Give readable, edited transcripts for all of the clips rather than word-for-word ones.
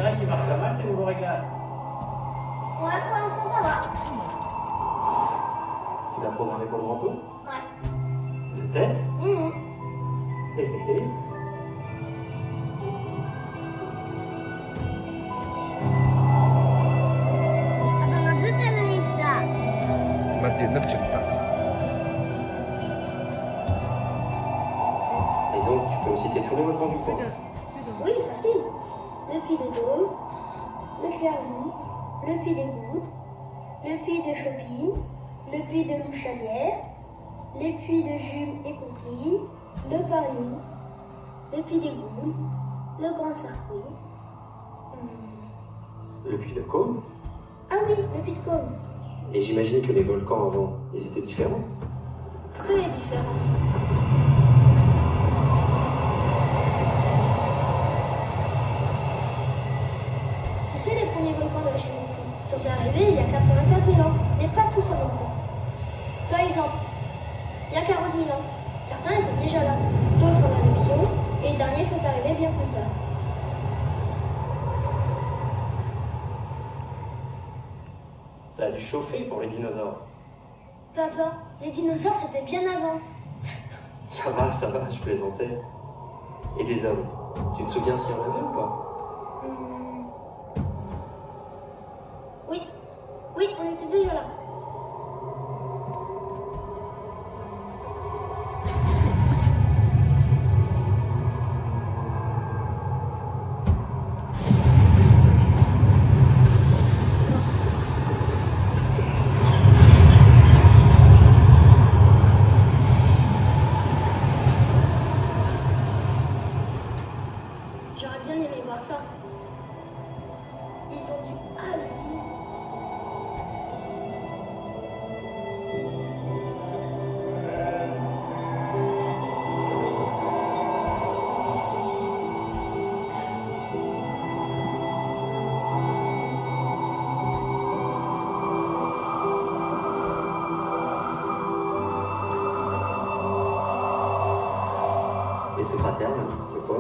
dirait qu'il marche pas mal tes nouveaux réglages. Ouais, pour l'instant ça va. Tu l'as programmé pour le grand tour? Ouais. De tête? Hé hé hé. ما تنبش البتاع. Et donc, tu peux me citer tous les volcans du coin? Oui, facile. Le puits de Dôme, le Clairzy, le puits des Gouttes, le puits de Chopine, le puits de Louchalière, les puits de Jules et Conquille, le Paris, le puits des Goules, le Grand Sarcouille. Le puits de Caume? Ah oui, le puits de Caume. Et j'imagine que les volcans avant, ils étaient différents? Très différent. Tu sais, les premiers volcans de la chaîne du Puy sont arrivés il y a 95 000 ans, mais pas tous en même temps. Par exemple, il y a 40 000 ans, certains étaient déjà là, d'autres en éruption, et les derniers sont arrivés bien plus tard. Ça a dû chauffer pour les dinosaures. Papa, les dinosaures c'était bien avant. Ça va, je plaisantais. Et des hommes, tu te souviens s'il y en avait ou pas? Oui, on était déjà là. J'aurais bien aimé voir ça. Ils ont dû halluciner. Et ce cratère, là, c'est quoi?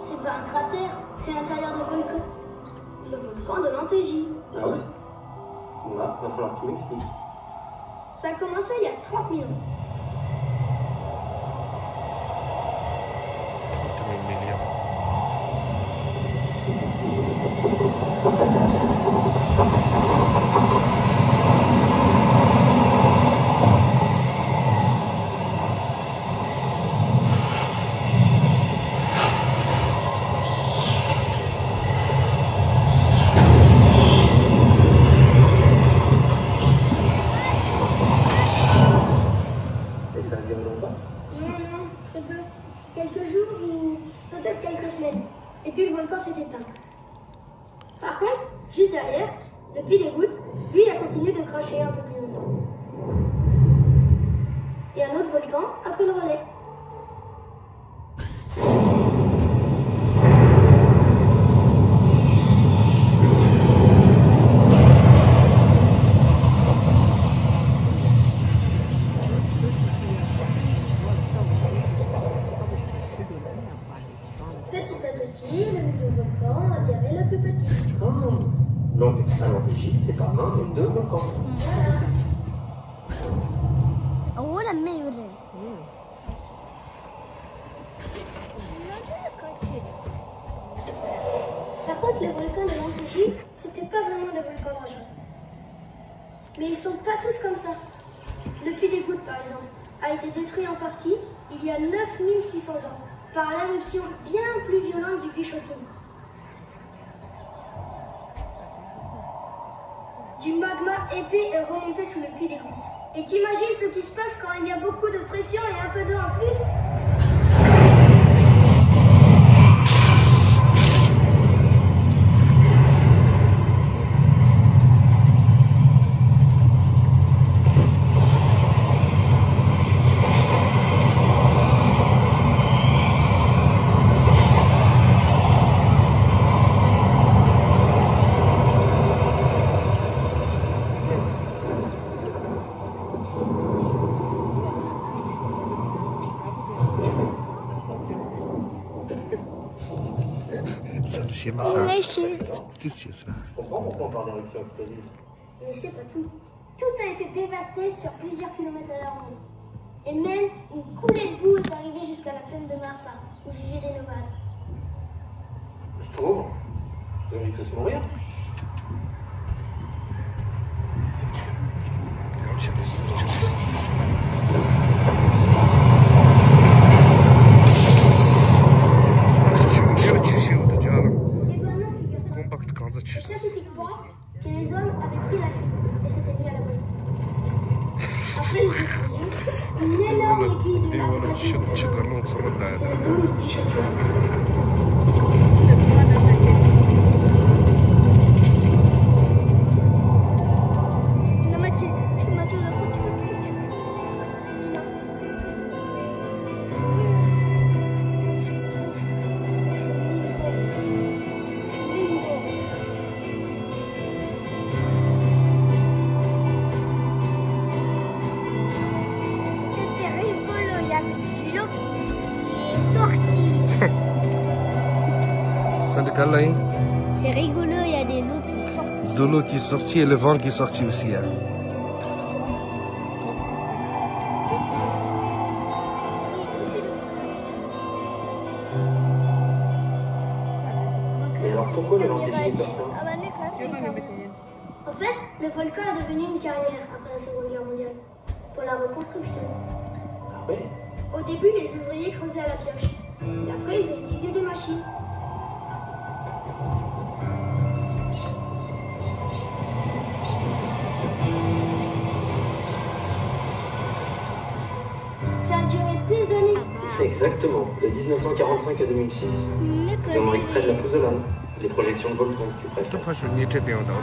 C'est pas un cratère, c'est l'intérieur d'un volcan. Le volcan de l'Antégie. Ah ouais? Bon là, va falloir que tu m'expliques. Ça a commencé il y a 30 000 ans. 30 مليون. Et ça a duré longtemps? Non, très peu. Quelques jours ou peut-être quelques semaines. Et puis le volcan s'est éteint. Par contre, juste derrière, le puits des Gouttes, lui, a continué de cracher un peu plus longtemps. Et un autre volcan a pris le relais. Petit à petit, le nouveau volcan atterrit le plus petit. Oh. Donc, à l'Antégie, c'est pas un, mais deux volcans. أولا ما يوري Par contre, les volcans de l'Antégie, c'était pas vraiment des volcans dangereux. Mais ils sont pas tous comme ça. Le puits des Gouttes, par exemple, a été détruit en partie il y a 9600 ans par l'éruption bien plus violente du puits Chopine. Du magma épais est remonté sous le puits des Gouttes. Et t'imagines ce qui se passe quand il y a beaucoup de pression et un peu d'eau en plus? Ça me chie, ça. Tu sais ça. Je comprends pourquoi on parle d'éruption explosive. Mais c'est pas tout. Tout a été dévasté sur plusieurs kilomètres à l'heure. Et même une coulée de boue est arrivée jusqu'à la plaine de Marsa, où vivaient des nomades. Les pauvres, ils ont dû tous mourir. Regarde, check this. Et ben non, figure-toi. Les scientifiques pensent que les hommes avaient pris la fuite et s'étaient mis à l'abri. Après, ils découvrirent une énorme aiguille de lave cachée sur le dôme du Pichotua. C'est rigolo, il y a des lots qui sortent. De l'eau qui est sortie et le vent qui est sorti aussi. Hein. Mais alors pourquoi le lentilles comme ça? En fait, le volcan est devenu une carrière après la Seconde Guerre mondiale, pour la reconstruction. Ah oui. Au début, les ouvriers creusaient à la pioche. Et après, ils ont utilisé des machines. Ça a duré des années. Exactement, de 1945 à 2006. Ils ont extrait de la pouzzolane, les projections de volcan si tu préfères. Après, je n'y étais pas en dehors.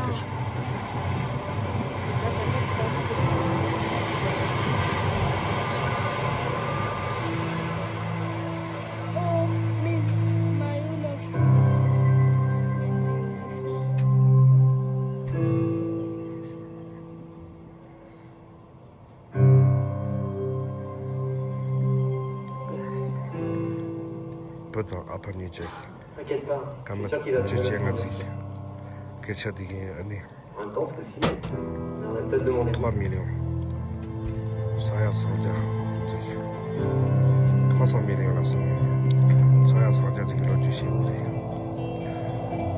Oh, mais Mario l'a chaud. Peut-être après nous dire. T'inquiète pas, je Comme suis sûr qu'il va tu te tiens à donner. dire. Qu'est-ce que tu dis, Annie? Un temps aussi. On va peut-être demander 3 millions. Ça y est, ça veut dire. 300 millions là, ça. Ça y est, ça veut dire que l'autre ici, vous dites.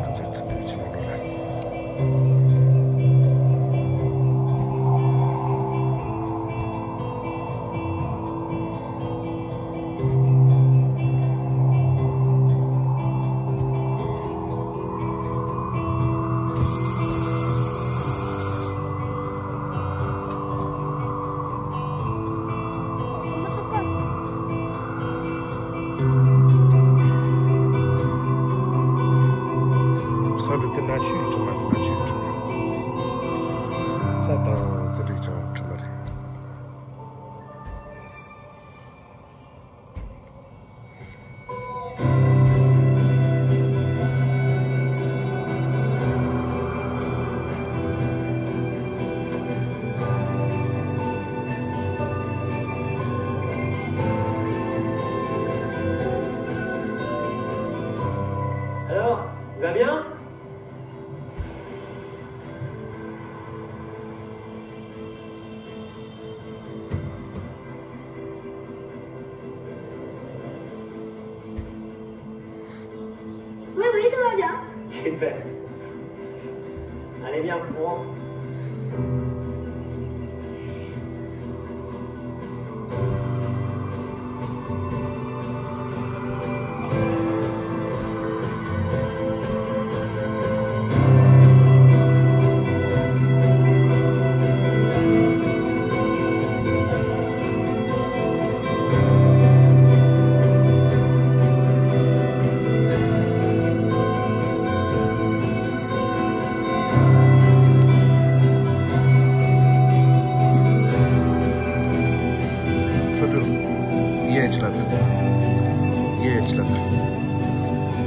Peut-être que tu m'en donnes. Ça, le nature, tu m'as nature, tu m'as. Ça, dans le religion, tu m'as. Alors, il va bien? Oui, oui, tout va bien. Super. Allez, viens, on rentre.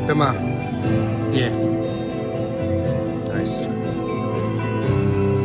Come on. Yeah.